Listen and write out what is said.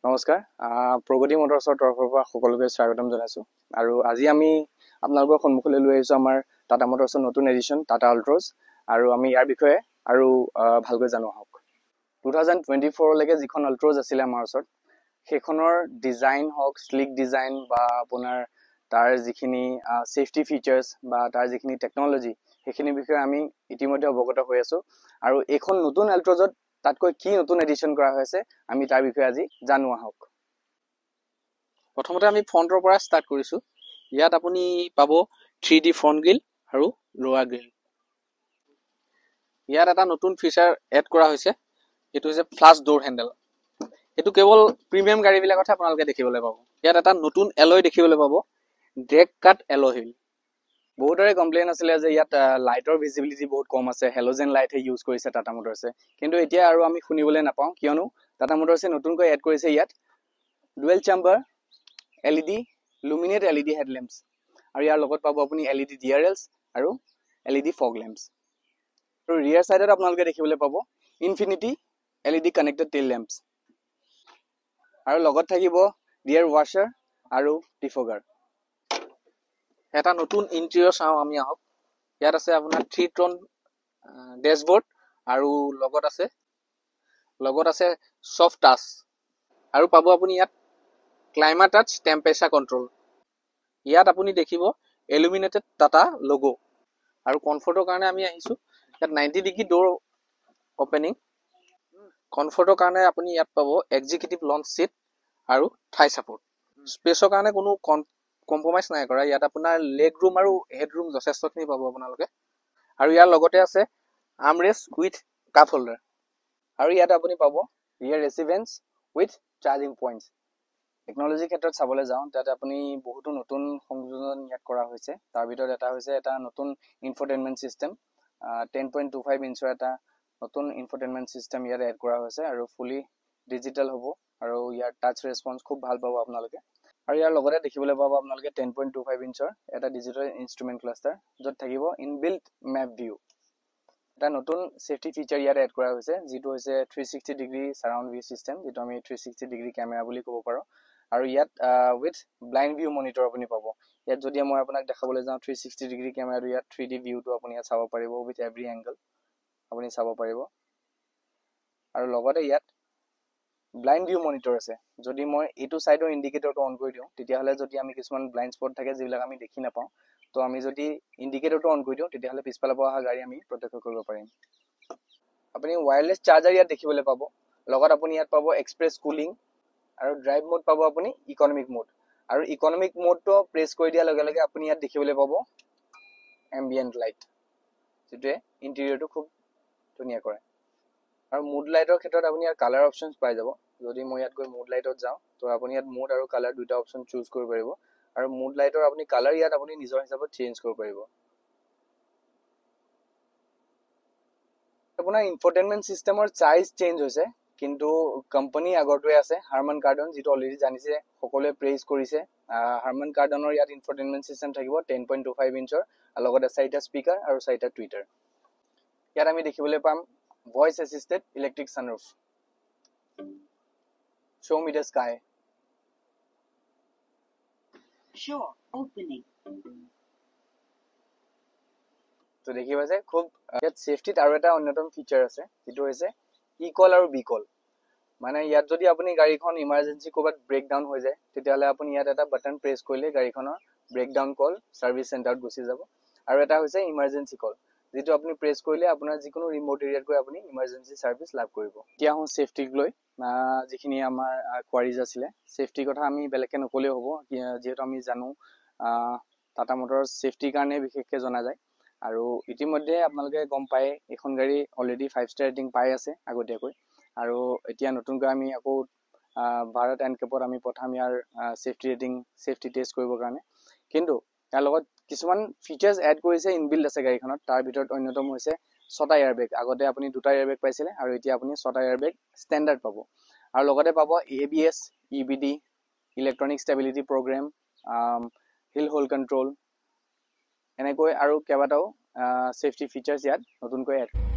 নমস্কাৰ প্ৰগতি মটৰছৰ তৰফৰ পৰা সকলোকে স্বাগতম জনাইছো আৰু আজি আমি আপোনালোকৰ সন্মুখলৈ লৈ আহিছো আমাৰ টাটা মটৰছৰ নতুন এডিশ্যন টাটা আল্ট্ৰছ আৰু আমি ইয়াৰ বিষয়ে আৰু ভালকৈ জানো আহক 2024 লৈকে যিখন আল্ট্ৰছ আছিল আমাৰ ওচৰত সেইখনৰ ডিজাইন হওক স্লিক ডিজাইন বা আপোনাৰ তাৰ যিখিনি সেফটি ফিচাৰ্স বা তাৰ যিখিনি টেকনলজি সেইখিনি বিষয়ে আমি ইতিমধ্যে অৱগত হৈ আছো আৰু এইখন নতুন আল্ট্ৰছত তাতকৈ কি নতুন এডিশ্যন কৰা হৈছে আমি তাৰ বিষয়ে আজি জানো আহক প্ৰথমতে আমি ফ্ৰণ্টৰ পৰা ষ্টাৰ্ট কৰিছো ইয়াত আপুনি পাব 3D ফ্ৰণ্ট গ্ৰিল আৰু লোৱাৰ গ্ৰিল ইয়াত এটা নতুন ফিচাৰ এড কৰা হৈছে এটো হৈছে ফ্লাছ ডোৰ হেন্ডেল এটো কেৱল প্ৰিমিয়াম গাড়ী বিলাকতহে আপোনালোকে দেখিবলৈ পাব ইয়াত এটা নতুন এলয় দেখিবলৈ পাব ড্ৰেগ কাট এলয় হিল বহুতৰে কমপ্লেইন আছিলে যে ইয়াত লাইটৰ ভিজিবিলিটি বহুত কম আছে হেলোজেন লাইট হে ইউজ কৰিছে টাটা মটৰছে কিন্তু এতিয়া আৰু আমি শুনিবলৈ নাপাওঁ কিয়নো টাটা মটৰছে নতুনকৈ এড কৰিছে ইয়াত ডুৱেল চেম্বাৰ LED লুমিনেট LED হেডলেম্পছ আৰু ইয়াৰ লগত পাব আপুনি LED DRLs আৰু LED ফগ লেম্পছ আৰু ৰিয়াৰ সাইডত আপোনালোকে দেখিবলৈ পাব ইনফিনিটি LED কানেক্টেড টেইল লেম্পছ আৰু লগত থাকিব ৰিয়াৰ ৱাশ্বাৰ আৰু ডিফগাৰ এটা নতুন ইন্টেৰিয়ৰ চাও আমি আহক ইয়াত আছে আপোনাৰ 3 টন ড্যাশবোৰ্ড আৰু লগত আছে সফট টাচ আৰু পাব আপুনি ইয়াত ক্লাইমেট টাচ টেম্পাৰেচাৰ কন্ট্ৰোল ইয়াত আপুনি দেখিব ইলুমিনেটেড টাটা লোগো আৰু কমফৰ্টৰ কাৰণে আমি আহিছো ইয়াত 90 ডিগ্ৰী ডোৰ ওপেনিং কমফৰ্টৰ কাৰণে আপুনি ইয়াত পাব এক্সিকিউটিভ লঞ্চ সিট আৰু থাই সাপোৰ্ট স্পেচৰ কাৰণে কোনো কম্প্ৰমাইজ নাই কৰা ইয়াত আপোনাৰ লেগ ৰুম আৰু হেড ৰুম যথেষ্টখিনি পাব আপোনালোকে আৰু ইয়াৰ লগতে আছে আৰ্মৰেষ্ট উইথ কাপ হোল্ডাৰ আৰু ইয়াত আপুনি পাব ৰিয়াৰ ৰেচিভেন্স উইথ চাৰ্জিং পইণ্টছ টেকনলজি ক্ষেত্ৰত চাবলৈ যাওঁ তাতে আপুনি বহুতো নতুন সংযোজন ইয়াত কৰা হৈছে তাৰ ভিতৰত এটা হৈছে এটা নতুন ইনফোটেইনমেন্ট সিস্টেম 10.25 ইঞ্চৰ এটা নতুন ইনফোটেইনমেন্ট সিস্টেম ইয়াত এড কৰা হৈছে আৰু ফুলি ডিজিটেল হ'ব আৰু ইয়াৰ টাচ ৰেসপন্স খুব ভাল পাব আপোনালোকে আৰু ইয়াৰ লগতে দেখিবলৈ পাব আপোনালোকে 10.25 ইঞ্চৰ এটা ডিজিটেল ইনস্ট্ৰুমেন্ট ক্লাষ্টাৰ য'ত থাকিব ইনবিল্ট মেপ ভিউ এটা নতুন সেফটি ফিচাৰ ইয়াত এড কৰা হৈছে যেটো হৈছে 360 ডিগ্ৰী সাৰাউণ্ড ভিউ সিস্টেম যেটো আমি 360 ডিগ্ৰী ক্যামেৰা বুলি ক'ব পাৰো আৰু ইয়াত উইথ ব্লাইন্ড ভিউ মনিটৰ আপুনি পাব ইয়াত যদি মই আপোনাক দেখাবলৈ যাওঁ 360 ডিগ্ৰী ক্যামেৰাটো ইয়াত 3D ভিউটো আপুনি ইয়াত চাব পাৰিব উইথ এভৰি এংগল আপুনি চাব পাৰিব আৰু লগতে ইয়াত ব্লাইন্ড ভিউ মনিটৰ আছে যদি মই এটো সাইডৰ ইন্ডিকেটৰটো অন কৰি দিওঁ তেতিয়াহলে যদি আমি কিছুমান ব্লাইন্ড স্পট থাকে যিবিলাক আমি দেখি নাপাওঁ তো আমি যদি ইন্ডিকেটৰটো অন কৰি দিওঁ তেতিয়াহলে পিছফালৰ পৰা অহা গাড়ী আমি প্ৰত্যক্ষ কৰিব পাৰিম আপুনি ওয়্যাৰলেছ চাৰ্জাৰ ইয়াত দেখিবলৈ পাব লগত আপুনি ইয়াত পাব এক্সপ্ৰেছ কুলিং আৰু ড্ৰাইভ মোড পাব আপুনি ইকনমিক মোড আৰু ইকনমিক মোডটো প্ৰেছ কৰি দিয়াৰ লগে লগে আপুনি ইয়াত দেখিবলৈ পাব এম্বিয়েন্ট লাইট যেটোৱে ইন্টেৰিয়ৰটো খুব ধুনীয়া কৰে আৰু মুড লাইটৰ ক্ষেত্ৰত আপুনি ইয়াৰ কালাৰ অপচনছ পাই যাব যদি মই ইয়াত গৈ মুড লাইটত যাওঁ তো আপুনি ইয়াত মুড আৰু কালাৰ দুটা অপচন চুজ কৰিব পাৰিব আৰু মুড লাইটৰ আপুনি কালাৰ ইয়াত আপুনি নিজৰ হিচাপত চেঞ্জ কৰিব পাৰিব আপোনাৰ ইনফোটেইনমেন্ট সিস্টেমৰ সাইজ চেঞ্জ হৈছে কিন্তু কোম্পানী আগৰটোৱে আছে হাৰমান কাৰ্ডন যেটো অলৰেডি জানিছে সকলোৱে প্ৰেইজ কৰিছে হাৰমান কাৰ্ডনৰ ইয়াত ইনফোটেইনমেন্ট সিস্টেম থাকিব 10.25 ইঞ্চৰ আৰু লগতে 4টা স্পিকাৰ আৰু 4টা টুইটাৰ ইয়াত আমি দেখিবলৈ পাম voice assisted electric sunroof show me the sky sure opening তো দেখিবা যে খুব ইয়াত সেফটিত আৰু এটা অন্যতম ফিচাৰ আছে যেটো হৈছে ই কল আৰু বি কল মানে ইয়াত যদি আপুনি গাড়ীখন ইমাৰ্জেন্সি কোবাত ব্ৰেকডাউন হৈ যায় তেতিয়াহলে আপুনি ইয়াত এটা বাটন প্ৰেছ কৰিলে গাড়ীখনৰ ব্ৰেকডাউন কল সাৰ্ভিস চেণ্টাৰত গুচি যাব আৰু এটা হৈছে ইমাৰ্জেন্সি কল যেটো আপুনি প্ৰেছ কৰিলে আপোনাৰ যিকোনো ৰিমোট এৰিয়াত গৈ আপুনি ইমাৰ্জেন্সি সাৰ্ভিস লাভ কৰিব এতিয়া হও সেফটিক লৈ যিখিনি আমাৰ কোৱাৰিজ আছিলে সেফটিৰ কথা আমি বেলেগকে নকলেও হ'ব যেহেতু আমি জানো টাটা মটৰছ সেফটিৰ কাৰণে বিশেষকৈ জনা যায় আৰু ইতিমধ্যে আপোনালোকে গম পায় এখন গাড়ী অলৰেডি 5 ষ্টাৰ ৰেটিং পাই আছে আগতীয়াকৈ আৰু এতিয়া নতুনকৈ আমি আকৌ ভাৰত এনকেপত আমি পঠাম ইয়াৰ সেফটি ৰেটিং সেফটি টেষ্ট কৰিবৰ কাৰণে কিন্তু ইয়াৰ লগত কিছুমান ফিচাৰ্স এড কৰিছে ইনবিল্ট আছে গাড়ীখনত তাৰ ভিতৰত অন্যতম হৈছে 6টা এয়াৰবেগ আগতে আপুনি 2টা এয়াৰবেগ পাইছিলে আৰু এতিয়া আপুনি 6টা এয়াৰবেগ ষ্টেণ্ডাৰ্ড পাব আৰু লগতে পাব ABS EBD electronic stability program hill hold control এনেকৈ আৰু কেইবাটাও সেফটি ফিচাৰ্স ইয়াত নতুনকৈ এড